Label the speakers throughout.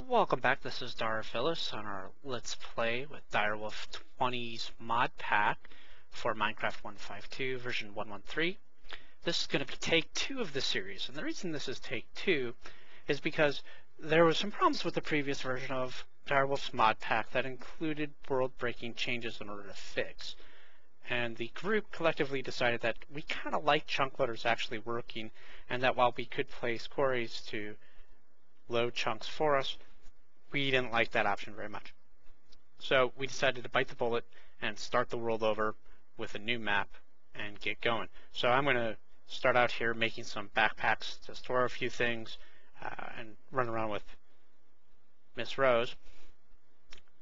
Speaker 1: Welcome back, this is Direwolf20 on our Let's Play with Direwolf20's ModPack for Minecraft 1.5.2 version 1.1.3. This is going to be take 2 of the series, and the reason this is take 2 is because there were some problems with the previous version of Direwolf's ModPack that included world-breaking changes in order to fix. And the group collectively decided that we kind of like chunk loaders actually working, and that while we could place quarries to load chunks for us, we didn't like that option very much. So we decided to bite the bullet and start the world over with a new map and get going. So I'm going to start out here making some backpacks to store a few things and run around with Miss Rose.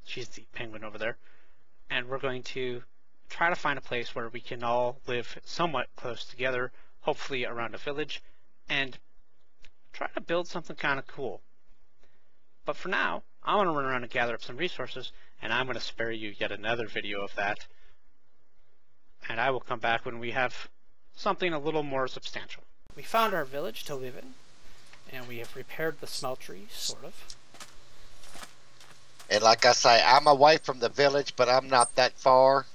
Speaker 1: She's the penguin over there. And we're going to try to find a place where we can all live somewhat close together, hopefully around a village, and try to build something kind of cool. But for now, I want to run around and gather up some resources, and I'm going to spare you yet another video of that. And I will come back when we have something a little more substantial. We found our village to live in, and we have repaired the smeltery, sort of.
Speaker 2: And like I say, I'm away from the village, but I'm not that far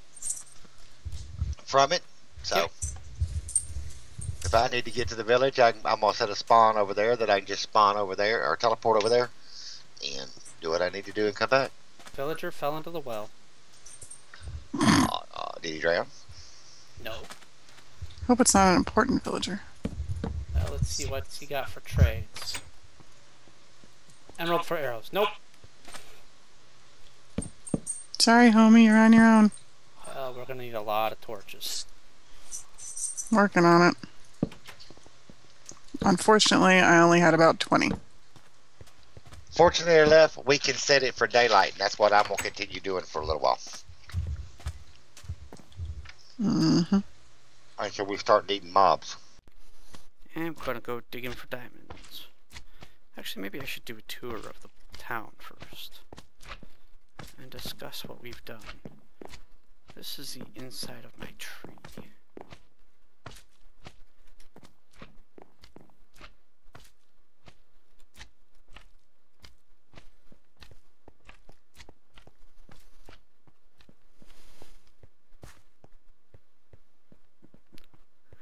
Speaker 2: from it, so...
Speaker 1: Yep.
Speaker 2: If I need to get to the village, I'm going to set a spawn over there that I can just spawn over there, or teleport over there, and do what I need to do and come back.
Speaker 1: Villager fell into the well.
Speaker 2: Did he drown?
Speaker 1: No.
Speaker 3: Hope it's not an important villager.
Speaker 1: Let's see what he got for trades. Emerald for arrows. Nope.
Speaker 3: Sorry, homie, you're on your own.
Speaker 1: Well, we're going to need a lot of torches.
Speaker 3: Working on it. Unfortunately, I only had about 20.
Speaker 2: Fortunately enough, we can set it for daylight, and that's what I'm going to continue doing for a little while.
Speaker 3: Mm-hmm.
Speaker 2: Until we start needing mobs.
Speaker 1: And I'm going to go digging for diamonds. Actually, maybe I should do a tour of the town first. And discuss what we've done. This is the inside of my tree.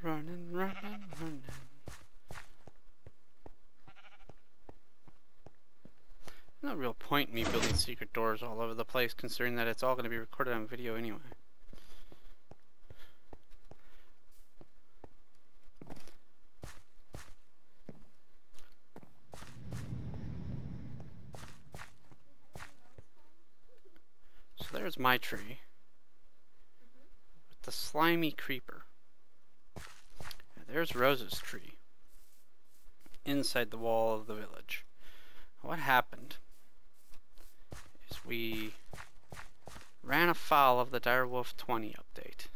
Speaker 1: Running, running, running. No real point in me building secret doors all over the place, considering that it's all going to be recorded on video anyway. So there's my tree with the slimy creeper. There's Rose's tree inside the wall of the village. What happened is we ran afoul of the Direwolf20 update.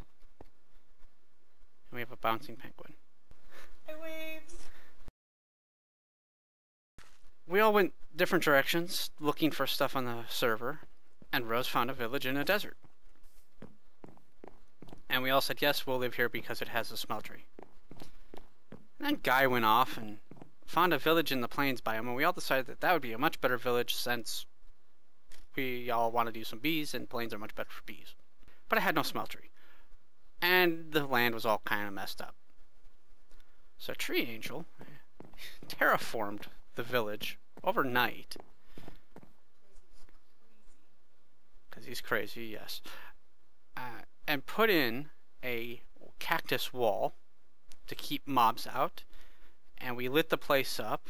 Speaker 1: And we have a bouncing penguin.
Speaker 4: I waved.
Speaker 1: We all went different directions looking for stuff on the server, and Rose found a village in a desert. And we all said, yes, we'll live here because it has a smeltery. And then Guy went off and found a village in the plains biome, and we all decided that that would be a much better village since we all want to do some bees, and plains are much better for bees. But it had no smeltery. And the land was all kind of messed up. So Tree Angel terraformed the village overnight. Because he's crazy, yes. And put in a cactus wall to keep mobs out, and we lit the place up,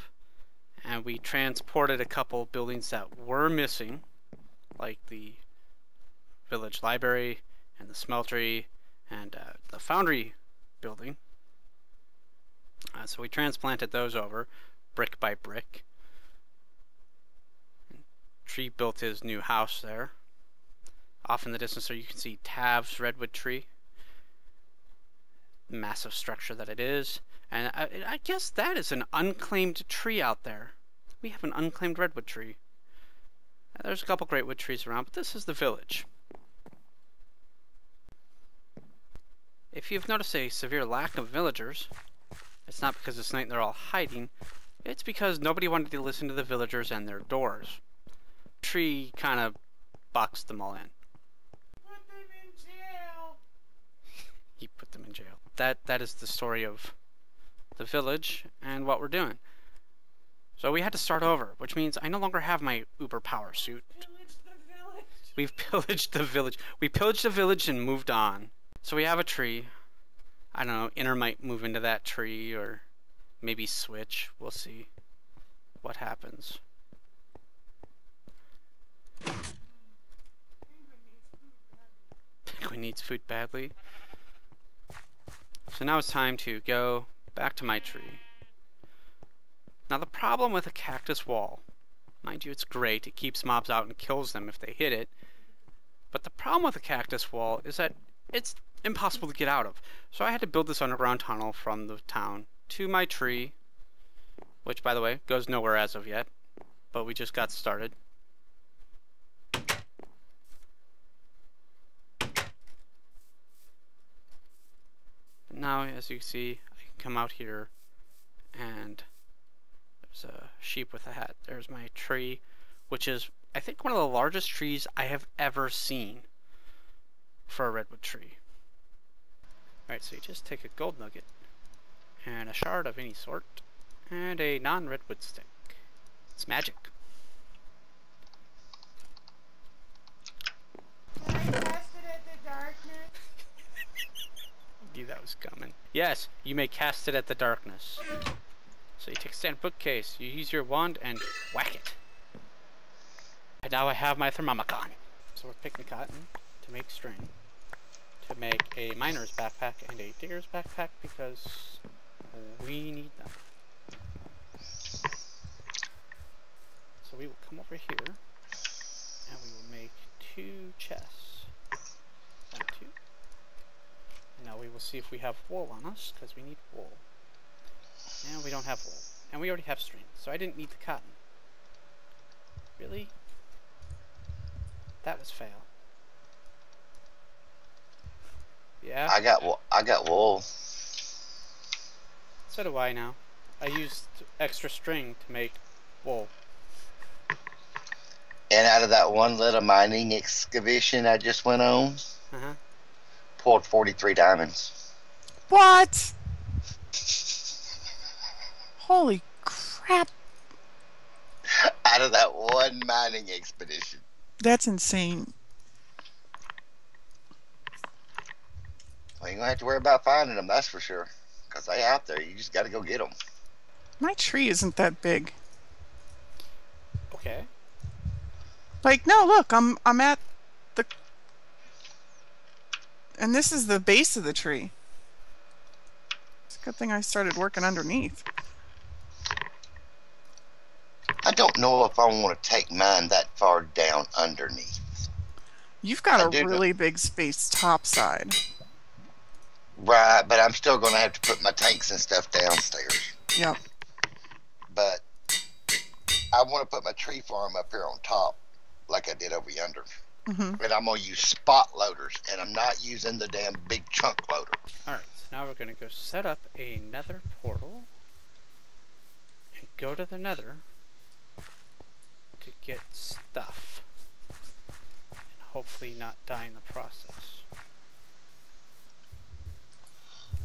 Speaker 1: and we transported a couple buildings that were missing, like the village library and the smeltery and the foundry building. So we transplanted those over brick by brick. And Tree built his new house there. Off in the distance there you can see Tav's redwood tree. Massive structure that it is, and I guess that is an unclaimed tree out there. We have an unclaimed redwood tree. There's a couple great wood trees around, but this is the village. If you've noticed a severe lack of villagers, It's not because it's night and they're all hiding. It's because nobody wanted to listen to the villagers and their doors. tree kind of boxed them all in.
Speaker 4: Put them in jail.
Speaker 1: He put them in jail. That is the story of the village and what we're doing. So we had to start over, which means I no longer have my uber power suit.
Speaker 4: Pillage the village.
Speaker 1: We've pillaged the village. We pillaged the village and moved on. So we have a tree. I don't know, Inner might move into that tree or maybe switch. We'll see what happens. Penguin needs food badly. So now it's time to go back to my tree. Now the problem with a cactus wall, mind you, it's great. It keeps mobs out and kills them if they hit it. But the problem with a cactus wall is that it's impossible to get out of. So I had to build this underground tunnel from the town to my tree, which, by the way, goes nowhere as of yet, but we just got started. Now, as you can see, I can come out here, and there's a sheep with a hat. There's my tree, which is, I think, one of the largest trees I have ever seen for a redwood tree. Alright, so you just take a gold nugget, and a shard of any sort, and a non-redwood stick. It's magic.
Speaker 4: Can I cast it at the darkness?
Speaker 1: Knew that was coming. Yes, you may cast it at the darkness. So you take a standard bookcase, you use your wand, and whack it. And now I have my thermomicon. So we're picking cotton to make string, to make a miner's backpack and a digger's backpack because we need them. So we will come over here and we will make 2 chests. 1, 2. And now we will see if we have wool on us because we need wool. And we don't have wool. And we already have string, so I didn't need the cotton. Really? That was fail. Yeah?
Speaker 2: I got wool.
Speaker 1: So do I now. I used extra string to make wool.
Speaker 2: And out of that one little mining excavation I just went on,
Speaker 1: Uh-huh.
Speaker 2: pulled 43 diamonds.
Speaker 3: What? Holy crap.
Speaker 2: Out of that one mining expedition.
Speaker 3: That's insane.
Speaker 2: Well, you ain't gonna have to worry about finding them, that's for sure. Because they out there, you just gotta go get them.
Speaker 3: My tree isn't that big.
Speaker 1: Okay.
Speaker 3: Like, no, look, I'm at the... And this is the base of the tree. It's a good thing I started working underneath.
Speaker 2: I don't know if I want to take mine that far down underneath.
Speaker 3: You've got
Speaker 2: I
Speaker 3: a
Speaker 2: do know.
Speaker 3: really big space topside.
Speaker 2: Right, but I'm still gonna have to put my tanks and stuff downstairs.
Speaker 3: Yep.
Speaker 2: But I want to put my tree farm up here on top, like I did over yonder.
Speaker 3: Mm-hmm.
Speaker 2: And I'm gonna use spot loaders, and I'm not using the damn big chunk loader.
Speaker 1: Alright, so now we're going to go set up a nether portal and go to the nether to get stuff. And hopefully not die in the process.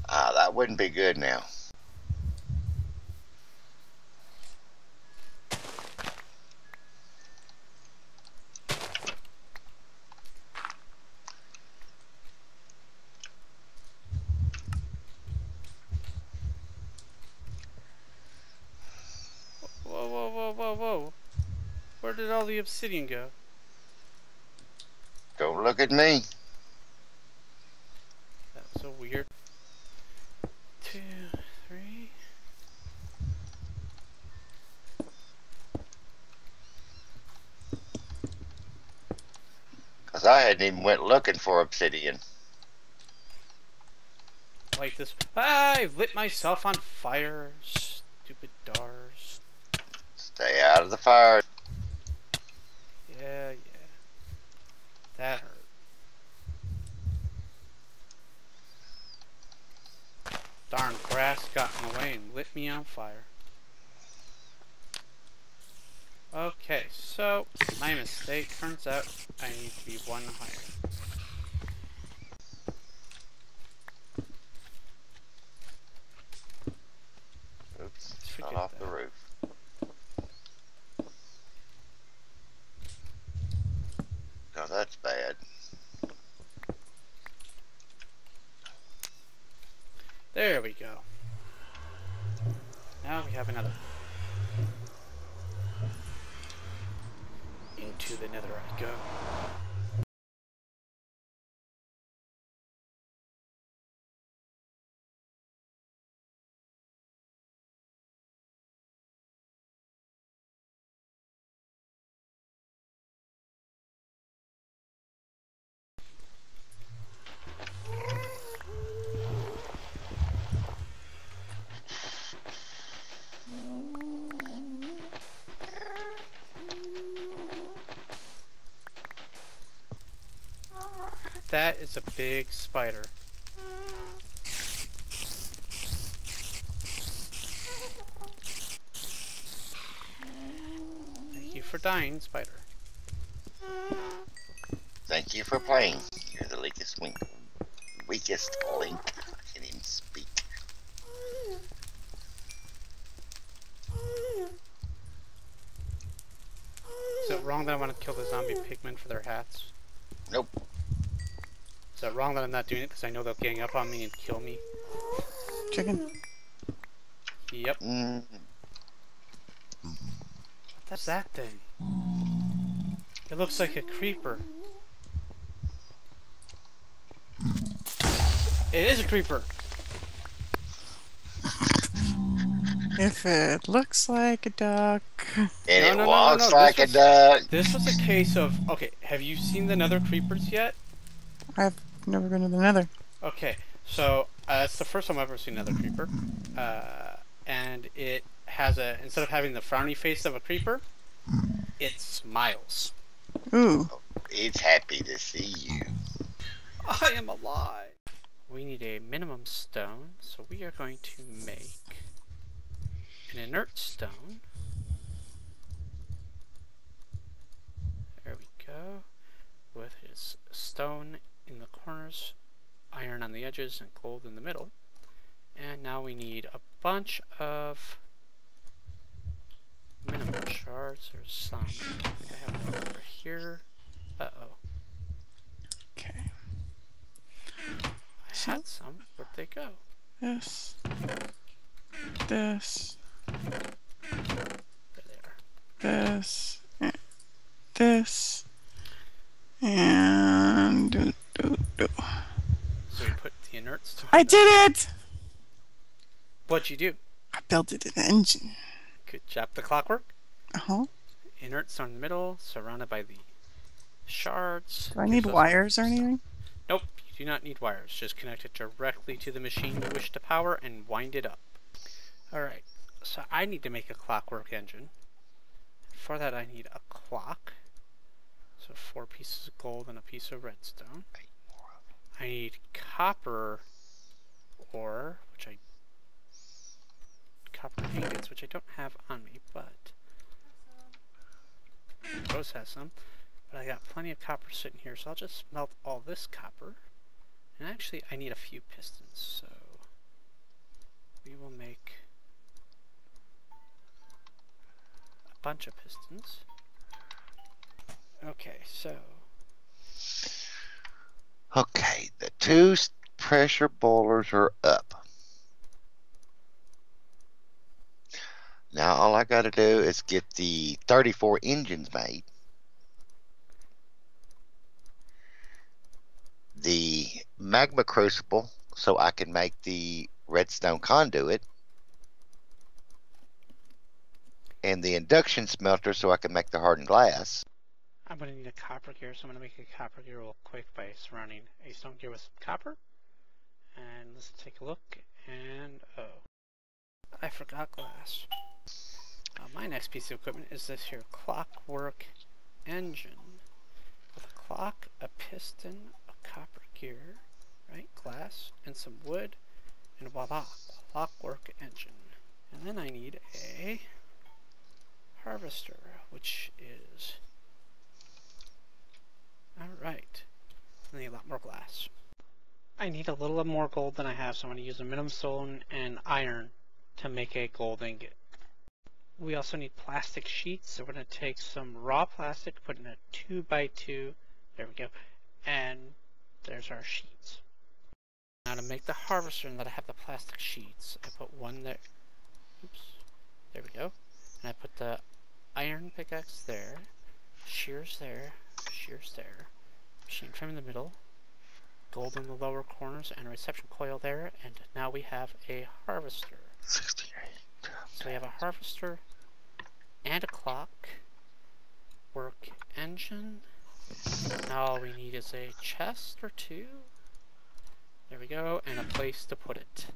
Speaker 2: That wouldn't be good now.
Speaker 1: Whoa, whoa, whoa, whoa, whoa. Where did all the obsidian go?
Speaker 2: Don't look at me.
Speaker 1: That was so weird. 2, 3.
Speaker 2: Because I hadn't even went looking for obsidian.
Speaker 1: Like this. I've lit myself on fire. Stupid dars.
Speaker 2: Stay out of the fire.
Speaker 1: Yeah, yeah. That hurt. Darn grass got in the way and lit me on fire. Okay, so my mistake. Turns out I need to be one higher.
Speaker 2: Oops,
Speaker 1: Let's
Speaker 2: not
Speaker 1: forget
Speaker 2: off the
Speaker 1: that.
Speaker 2: roof. No, that's bad.
Speaker 1: There we go. Now we have another. Into the nether I go. That is a big spider. Thank you for dying, spider.
Speaker 2: Thank you for playing. You're the weakest link. Weakest link. I can't even speak.
Speaker 1: Is it wrong that I want to kill the zombie pigmen for their hats?
Speaker 2: Nope.
Speaker 1: Is it wrong that I'm not doing it because I know they'll gang up on me and kill me?
Speaker 3: Chicken.
Speaker 1: Yep.
Speaker 2: Mm.
Speaker 1: What's that thing? It looks like a creeper. It is a creeper!
Speaker 3: If it looks like a duck.
Speaker 2: And
Speaker 1: No,
Speaker 2: it
Speaker 1: no, no, no,
Speaker 2: walks
Speaker 1: no.
Speaker 2: like a duck.
Speaker 1: This was a case of... Okay, have you seen the nether creepers yet?
Speaker 3: I've never been to the nether.
Speaker 1: Okay, so it's the first time I've ever seen nether creeper. And it has a... Instead of having the frowny face of a creeper, it smiles.
Speaker 3: Ooh.
Speaker 2: It's happy to see you.
Speaker 1: I am alive! We need a minimum stone, so we are going to make an inert stone. There we go. With his stone in the corners, iron on the edges, and gold in the middle. And now we need a bunch of minimum shards. There's some. I think I have one over here. Uh-oh.
Speaker 3: Okay.
Speaker 1: I had some. Where'd they go?
Speaker 3: This. This.
Speaker 1: There they are.
Speaker 3: This. This. And do.
Speaker 1: So we put the inert stone.
Speaker 3: I did it!
Speaker 1: What'd you do?
Speaker 3: I built it in an engine.
Speaker 1: Good job. The clockwork.
Speaker 3: Uh-huh.
Speaker 1: Inert stone in the middle, surrounded by the shards.
Speaker 3: Do I need
Speaker 1: Gives us
Speaker 3: wires or
Speaker 1: stone.
Speaker 3: anything?
Speaker 1: Nope, you do not need wires. Just connect it directly to the machine you wish to power and wind it up. Alright, so I need to make a clockwork engine. For that I need a clock. So 4 pieces of gold and a piece of redstone. I need copper ore, copper ingots, which I don't have on me, but Rose has some. But I got plenty of copper sitting here, so I'll just melt all this copper. And actually, I need a few pistons, so we will make a bunch of pistons. Okay, so
Speaker 2: Okay, the 2 pressure boilers are up. Now all I got to do is get the 34 engines made. The magma crucible so I can make the redstone conduit. And the induction smelter so I can make the hardened glass.
Speaker 1: I'm going to need a copper gear, so I'm going to make a copper gear real quick by surrounding a stone gear with copper. And let's take a look, and oh, I forgot glass. My next piece of equipment is this here clockwork engine. With a clock, a piston, a copper gear, right, glass, and some wood, and voila, clockwork engine. And then I need a harvester. which is... Alright. I need a lot more glass. I need a little more gold than I have, so I'm going to use a minimum stone and iron to make a gold ingot. We also need plastic sheets, so we're going to take some raw plastic, put in a 2x2, there we go, and there's our sheets. Now to make the harvester and that I have the plastic sheets, I put one there, oops, there we go, and I put the iron pickaxe there, shears there, machine frame in the middle, gold in the lower corners, and a reception coil there, and now we have a harvester.
Speaker 2: 68.
Speaker 1: So we have a harvester and a clock, work engine. Now all we need is a chest or two. There we go, and a place to put it.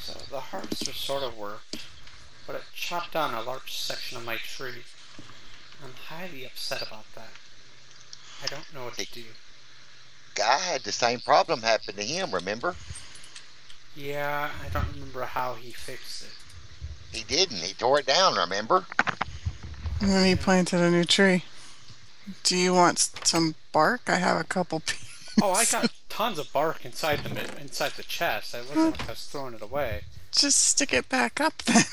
Speaker 1: So the harvester sort of worked, but it chopped down a large section of my tree. I'm highly upset about that. I don't know what to do.
Speaker 2: Guy had the same problem happen to him, remember?
Speaker 1: Yeah, I don't remember how he fixed it.
Speaker 2: He didn't. He tore it down, remember?
Speaker 3: And then he planted a new tree. Do you want some bark? I have a couple pieces.
Speaker 1: Oh, I got tons of bark inside the chest. I wasn't like I was throwing it away.
Speaker 3: Just stick it back up then.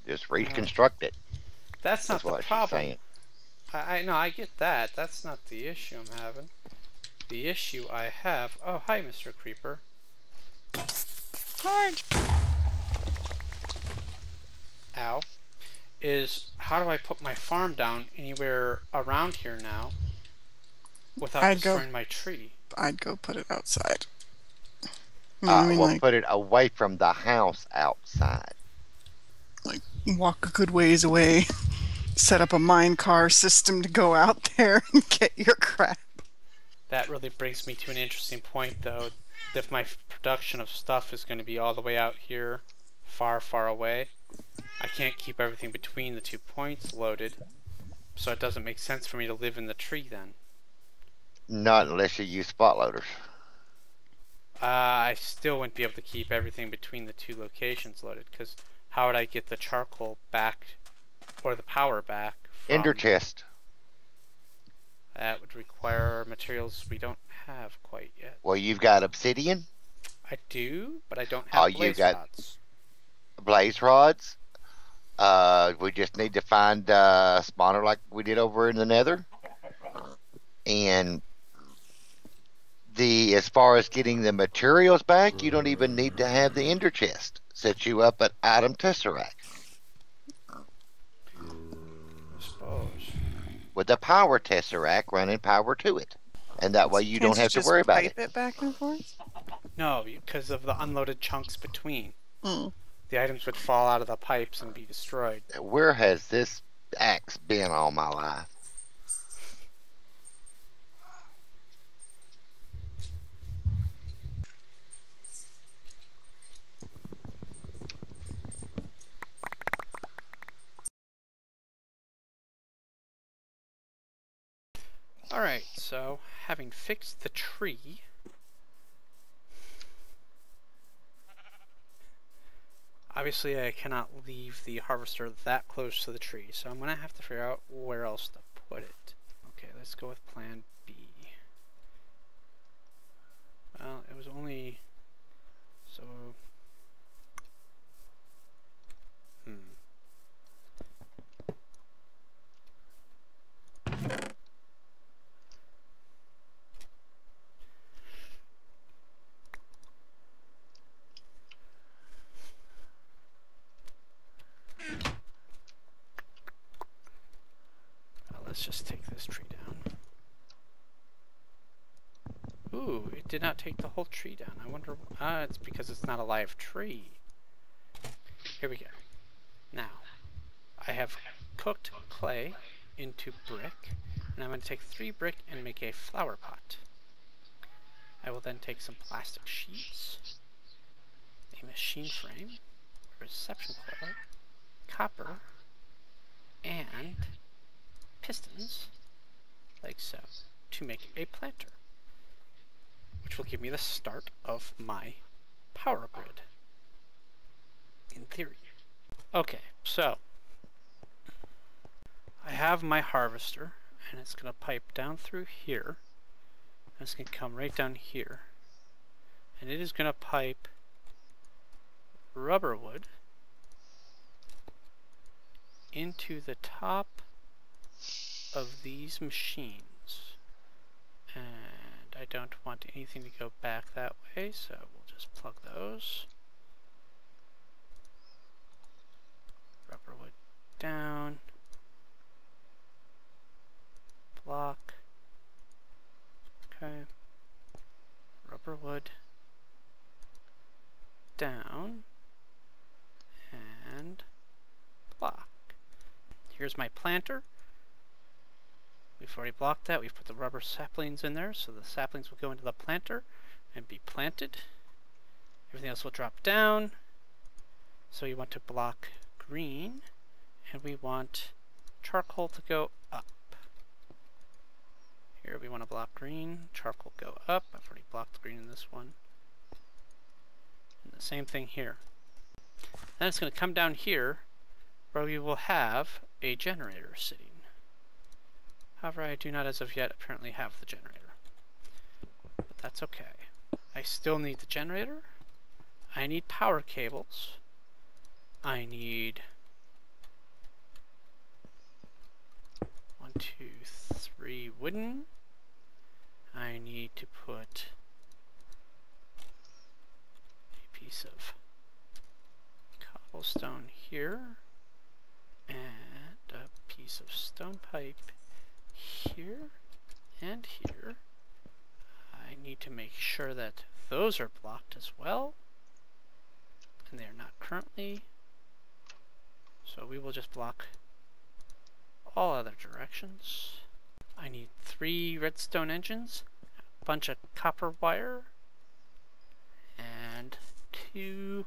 Speaker 2: Just reconstruct it.
Speaker 1: That's not
Speaker 2: That's what
Speaker 1: the
Speaker 2: she's
Speaker 1: problem.
Speaker 2: saying.
Speaker 1: I know, I get that. That's not the issue I'm having. The issue I have... Oh, hi, Mr. Creeper.
Speaker 3: Hard.
Speaker 1: Ow. Is how do I put my farm down anywhere around here now without destroying my tree?
Speaker 3: I'd go put it outside.
Speaker 2: We'll put it away from the house outside.
Speaker 3: Like, walk a good ways away. Set up a mine car system to go out there and get your crap.
Speaker 1: That really brings me to an interesting point, though. If my production of stuff is going to be all the way out here, far, far away, I can't keep everything between the 2 points loaded, so it doesn't make sense for me to live in the tree then.
Speaker 2: Not unless you use spot loaders.
Speaker 1: I still wouldn't be able to keep everything between the 2 locations loaded, because how would I get the charcoal back, or the power back?
Speaker 2: Ender chest.
Speaker 1: That would require materials we don't have quite yet.
Speaker 2: Well, you've got obsidian.
Speaker 1: I do, but I don't have blaze rods.
Speaker 2: Blaze rods. We just need to find a spawner like we did over in the nether. And as far as getting the materials back, you don't even need to have the ender chest. Set you up an item tesseract.
Speaker 1: I suppose.
Speaker 2: With a power tesseract running power to it. And that way you don't have to worry about it.
Speaker 3: Pipe it back and forth?
Speaker 1: No, because of the unloaded chunks between.
Speaker 3: Mm.
Speaker 1: The items would fall out of the pipes and be destroyed.
Speaker 2: Where has this axe been all my life?
Speaker 1: Alright, so having fixed the tree, obviously I cannot leave the harvester that close to the tree, so I'm going to have to figure out where else to put it. Okay, let's go with plan B. Well, it was only... so... Let's just take this tree down. Ooh, it did not take the whole tree down. I wonder... it's because it's not a live tree. Here we go. Now, I have cooked clay into brick, and I'm going to take 3 brick and make a flower pot. I will then take some plastic sheets, a machine frame, a reception coil, copper, and pistons, like so, to make a planter, which will give me the start of my power grid. In theory. Okay, so I have my harvester, and it's going to pipe down through here. And it's going to come right down here. And it is going to pipe rubber wood into the top of these machines. And I don't want anything to go back that way, so we'll just plug those. Rubber wood down. Block. Okay. Rubber wood down. And block. Here's my planter. We've already blocked that. We've put the rubber saplings in there, so the saplings will go into the planter and be planted. Everything else will drop down. So you want to block green, and we want charcoal to go up. Here we want to block green, charcoal go up. I've already blocked green in this one. And the same thing here. Then it's going to come down here, where we will have a generator sitting. However, I do not as of yet apparently have the generator. But that's okay. I still need the generator. I need power cables. I need 1, 2, 3 wooden. I need to put a piece of cobblestone here and a piece of stone pipe here and here. I need to make sure that those are blocked as well, and they are not currently, so we will just block all other directions. I need 3 redstone engines, a bunch of copper wire, and 2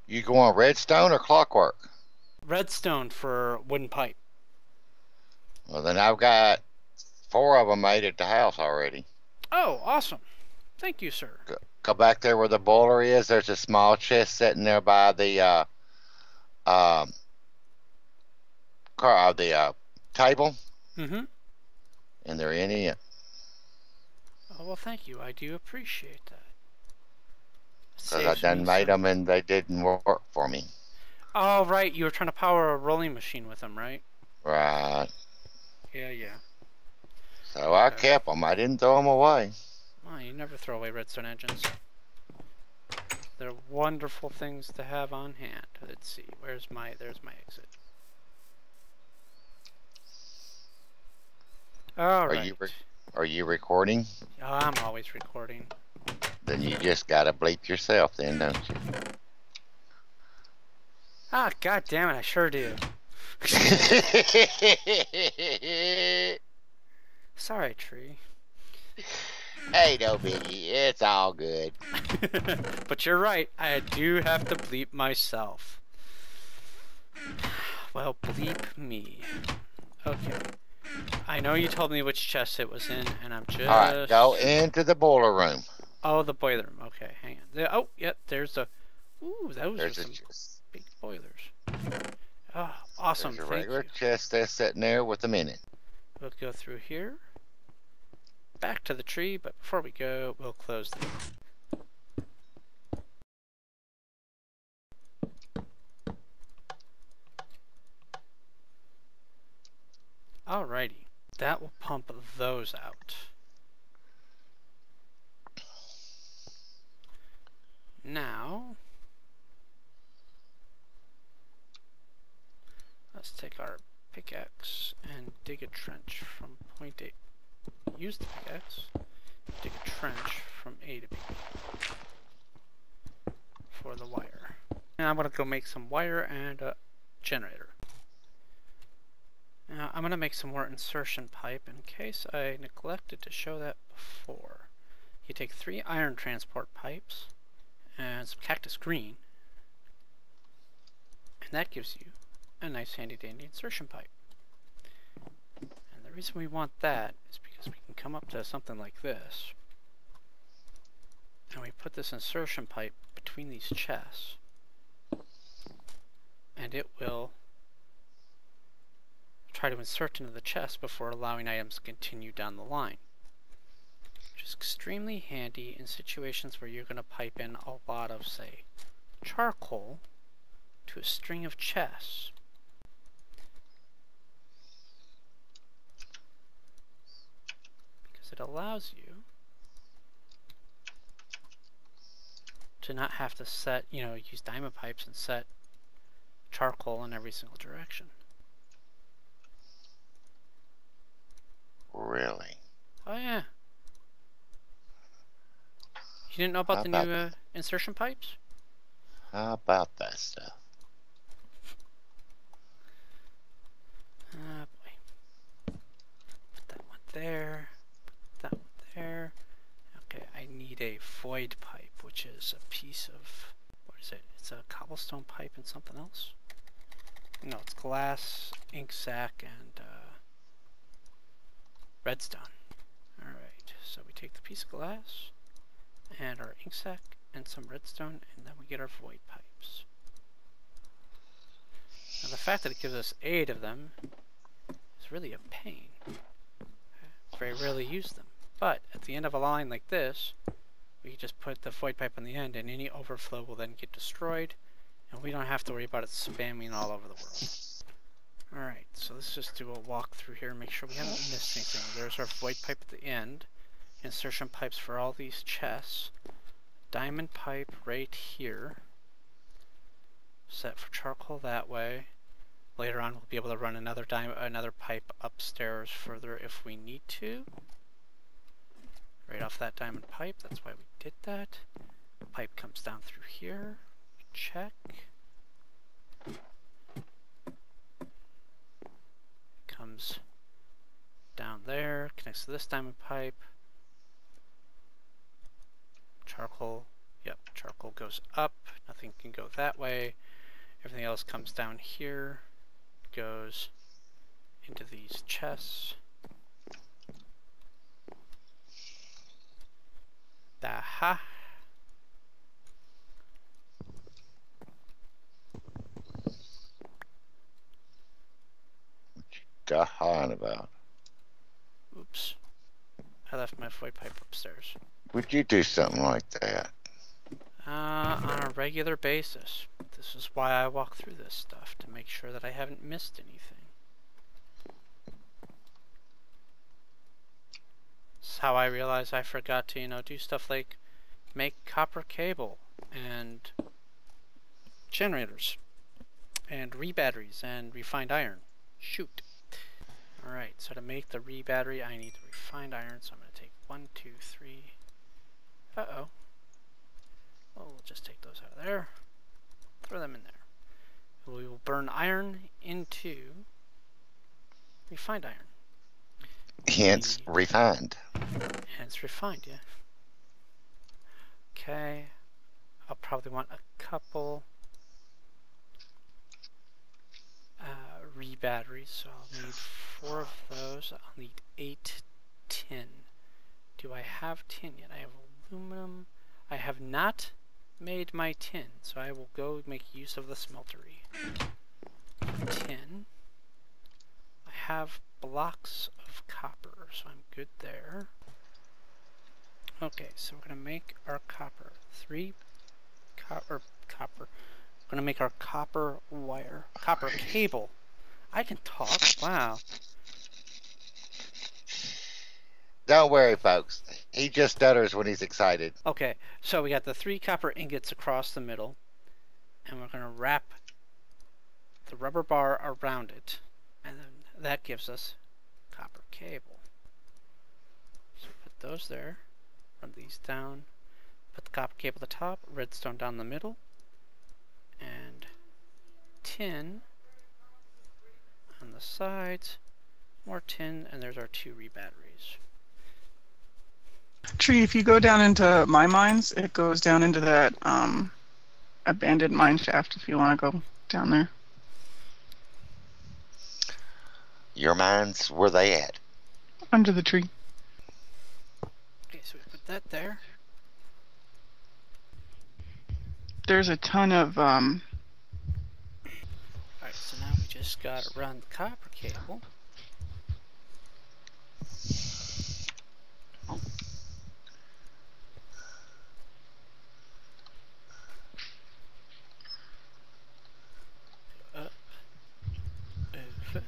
Speaker 2: You go on redstone or clockwork?
Speaker 1: redstone for wooden pipe.
Speaker 2: Well, then I've got 4 of them made at the house already.
Speaker 1: Oh, awesome. Thank you, sir.
Speaker 2: Go back there where the boiler is. There's a small chest sitting there by the table,
Speaker 1: Mm-hmm.
Speaker 2: and they're in it.
Speaker 1: Oh, well, thank you. I do appreciate that.
Speaker 2: Because I done made them and they didn't work for me.
Speaker 1: Oh, right. You were trying to power a rolling machine with them, right?
Speaker 2: Right.
Speaker 1: Yeah, yeah.
Speaker 2: So I kept them. I didn't throw them away.
Speaker 1: Well, you never throw away redstone engines. They're wonderful things to have on hand. Let's see. There's my exit. All right.
Speaker 2: Are you recording?
Speaker 1: Oh, I'm always recording.
Speaker 2: Then you just gotta bleep yourself then, don't you?
Speaker 1: Ah, god damn it, I sure do. Sorry, Tree.
Speaker 2: Hey, no biggie. It's all good.
Speaker 1: But you're right, I do have to bleep myself. Well, bleep me. Okay. I know you told me which chest it was in, and I'm just...
Speaker 2: Alright, go into the boiler room.
Speaker 1: Oh, the boiler room. Okay, hang on. Oh, yep, there's the... Ooh, those are some big boilers. Oh, awesome,
Speaker 2: There's a
Speaker 1: thank
Speaker 2: regular
Speaker 1: you.
Speaker 2: chest there sitting there with them in it.
Speaker 1: We'll go through here. Back to the tree, but before we go, we'll close the door. Alrighty, that will pump those out. Now, let's take our pickaxe and dig a trench from point A. Use the pickaxe, dig a trench from A to B for the wire. And I'm going to go make some wire and a generator. Now I'm going to make some more insertion pipe in case I neglected to show that before. You take 3 iron transport pipes and some cactus green, and that gives you a nice handy dandy insertion pipe. And the reason we want that is because we can come up to something like this and we put this insertion pipe between these chests, and it will try to insert into the chest before allowing items to continue down the line. Which is extremely handy in situations where you're going to pipe in a lot of, say, charcoal to a string of chests. Because it allows you to not have to set, use diamond pipes and set charcoal in every single direction.
Speaker 2: Really?
Speaker 1: Oh yeah. You didn't know about the new insertion pipes?
Speaker 2: How about that stuff?
Speaker 1: Ah, boy. Put that one there. Put that one there. Okay, I need a void pipe, which is a piece of... What is it? It's a cobblestone pipe and something else? No, it's glass, ink sac, and redstone. Alright, so we take the piece of glass and our ink sac and some redstone, and then we get our void pipes. Now the fact that it gives us 8 of them is really a pain. Very rarely use them. But at the end of a line like this, we can just put the void pipe on the end, and any overflow will then get destroyed, and we don't have to worry about it spamming all over the world. Alright, so let's just do a walk through here and make sure we haven't missed anything. There's our void pipe at the end. Insertion pipes for all these chests. Diamond pipe right here. Set for charcoal that way. Later on we'll be able to run another pipe upstairs further if we need to. Right off that diamond pipe, that's why we did that. The pipe comes down through here. Check. Comes down there, connects to this diamond pipe. Charcoal, yep, charcoal goes up, nothing can go that way. Everything else comes down here, goes into these chests. Aha!
Speaker 2: Dahan about.
Speaker 1: Oops. I left my void pipe upstairs.
Speaker 2: Would you do something like that?
Speaker 1: On a regular basis. This is why I walk through this stuff, to make sure that I haven't missed anything. This is how I realize I forgot to, do stuff like make copper cable and generators and rebatteries and refined iron. Shoot. Alright, so to make the rebattery I need the refined iron, so I'm going to take 1, 2, 3. Uh-oh. Well, we'll just take those out of there. Throw them in there. We will burn iron into refined iron.
Speaker 2: Hence, refined.
Speaker 1: Hence refined, yeah. Okay. I'll probably want a couple rebatteries, so I'll need 4 of those. I'll need 8 tin. Do I have tin yet? I have aluminum. I have not made my tin, so I will go make use of the smeltery. For tin, I have blocks of copper, so I'm good there. Okay, so we're going to make our copper. 3 copper. We're going to make our copper wire. Copper cable. I can talk. Wow.
Speaker 2: Don't worry, folks. He just stutters when he's excited.
Speaker 1: Okay, so we got the 3 copper ingots across the middle, and we're going to wrap the rubber bar around it, and then that gives us copper cable. So put those there, run these down, put the copper cable at the top, redstone down the middle, and tin on the sides, more tin, and there's our 2 rebatteries.
Speaker 3: Tree, if you go down into my mines, it goes down into that abandoned mine shaft if you want to go down there.
Speaker 2: Your mines, where they at?
Speaker 3: Under the tree.
Speaker 1: Okay, so we put that there.
Speaker 3: There's a ton of
Speaker 1: Alright, so now we just gotta run the copper cable. Up, over.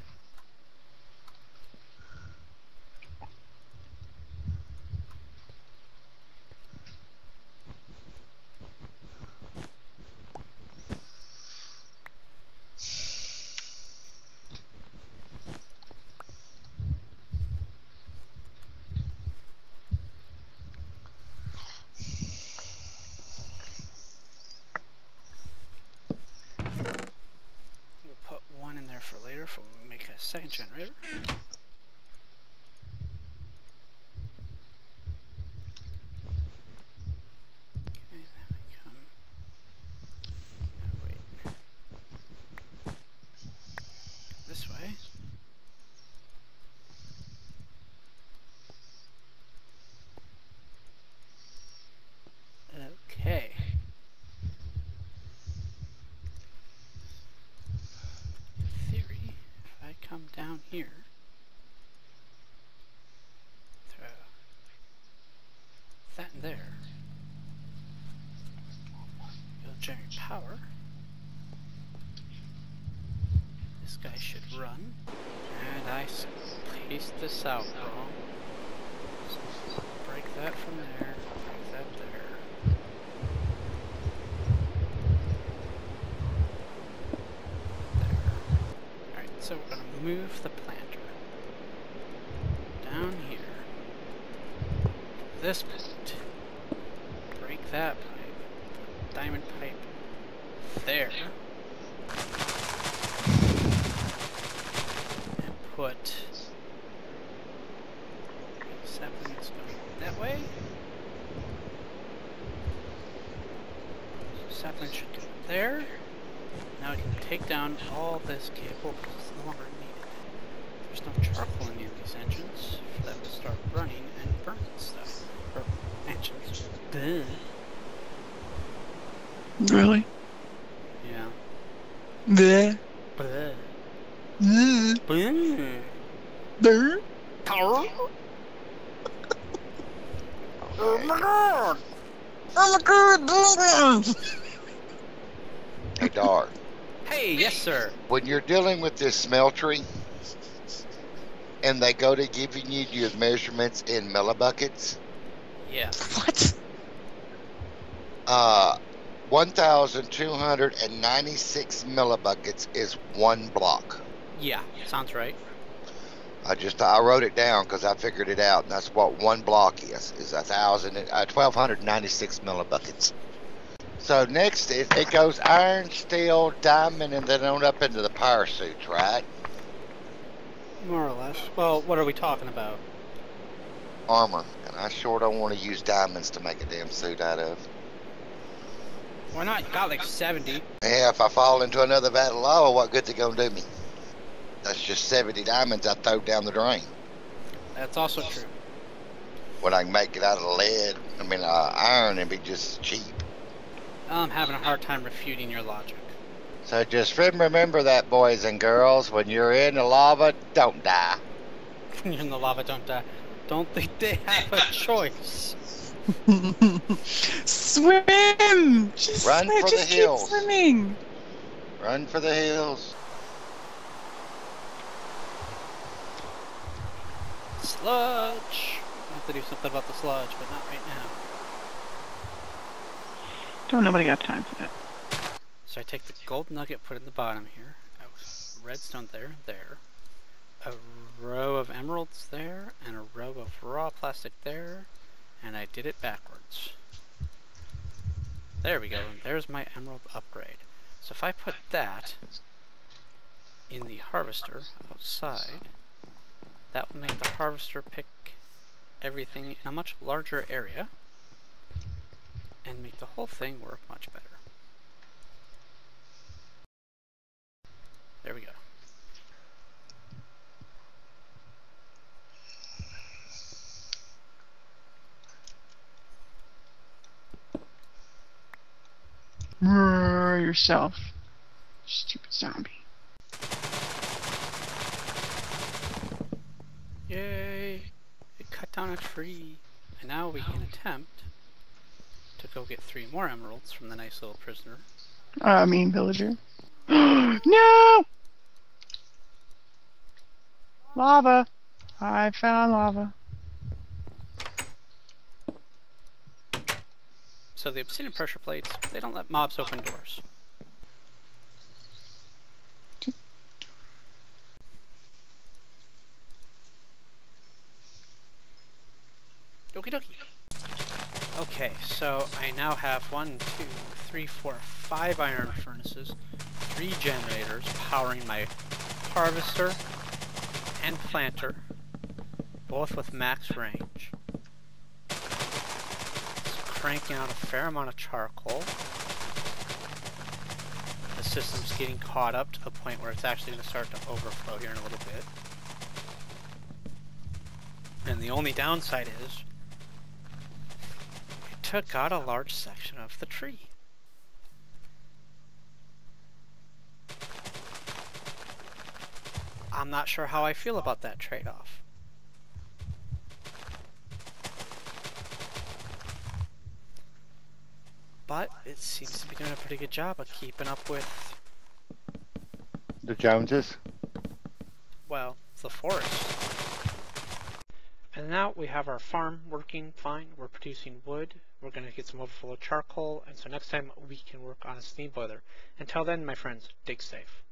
Speaker 1: We'll put one in there for later for when we make a second generator. Okay, then we come. Oh, wait. This way. Okay. In theory, if I come down here, throw that in there, it'll generate power. This guy should run, and I spaced this out wrong. So break that from there, break that there. Alright, so we're going to move the planter down here to this point. Break that pipe. Diamond pipe there. And put saplings going that way. So sapling should go there. Now we can take down all this cable because it's no longer needed. There's no charcoal in any of these engines for them to start running and burning stuff. Or engines. Duh.
Speaker 3: really.
Speaker 1: Yeah.
Speaker 3: Bleh.
Speaker 1: Bleh.
Speaker 3: Bleh.
Speaker 1: Bleh.
Speaker 3: Bleh.
Speaker 2: Oh
Speaker 3: my god! Oh my god!
Speaker 2: Hey, Dar.
Speaker 1: Hey, yes sir.
Speaker 2: When you're dealing with this smeltery, and they go to giving you your measurements in millibuckets,
Speaker 1: Yeah.
Speaker 3: What?
Speaker 2: 1,296 millibuckets is one block.
Speaker 1: Yeah, sounds right.
Speaker 2: I wrote it down because I figured it out, and that's what one block is 1,296 millibuckets. So next it goes iron, steel, diamond, and then on up into the power suits, right?
Speaker 1: More or less. Well, what are we talking about?
Speaker 2: Armor, and I sure don't want to use diamonds to make a damn suit out of.
Speaker 1: Why not? You got like 70.
Speaker 2: Yeah, if I fall into another battle of lava, what good's it gonna do me? That's just 70 diamonds I throw down the drain.
Speaker 1: That's also true.
Speaker 2: When I can make it out of iron, and be just cheap.
Speaker 1: I'm having a hard time refuting your logic.
Speaker 2: So just remember that, boys and girls, when you're in the lava, don't die.
Speaker 1: When you're in the lava, don't die. Don't think they have a choice.
Speaker 3: Swim! Just
Speaker 2: Run
Speaker 3: swim.
Speaker 2: for
Speaker 3: Just
Speaker 2: the
Speaker 3: keep
Speaker 2: hills.
Speaker 3: swimming.
Speaker 2: Run for the hills.
Speaker 1: Sludge! I have to do something about the sludge, but not right now.
Speaker 3: Don't nobody got time for that.
Speaker 1: So I take the gold nugget, put it in the bottom here. Redstone there, there. A row of emeralds there, and a row of raw plastic there. And I did it backwards. There we go, and there's my emerald upgrade. So if I put that in the harvester outside, that will make the harvester pick everything in a much larger area and make the whole thing work much better. There we go.
Speaker 3: Murr yourself. Stupid zombie.
Speaker 1: Yay! We cut down a tree. And now we can attempt to go get 3 more emeralds from the nice little prisoner.
Speaker 3: Villager. No! Lava! I found lava.
Speaker 1: So the obsidian pressure plates, they don't let mobs open doors. Okie dokie. Okay, so I now have 1, 2, 3, 4, 5 iron furnaces, 3 generators powering my harvester and planter, both with max range. It's cranking out a fair amount of charcoal. The system's getting caught up to the point where it's actually going to start to overflow here in a little bit. And the only downside is it took out a large section of the tree. I'm not sure how I feel about that trade-off. But it seems to be doing a pretty good job of keeping up with,
Speaker 2: The Joneses.
Speaker 1: well, the forest. And now we have our farm working fine. We're producing wood. We're going to get some overflow charcoal. And so next time we can work on a steam boiler. Until then, my friends, dig safe.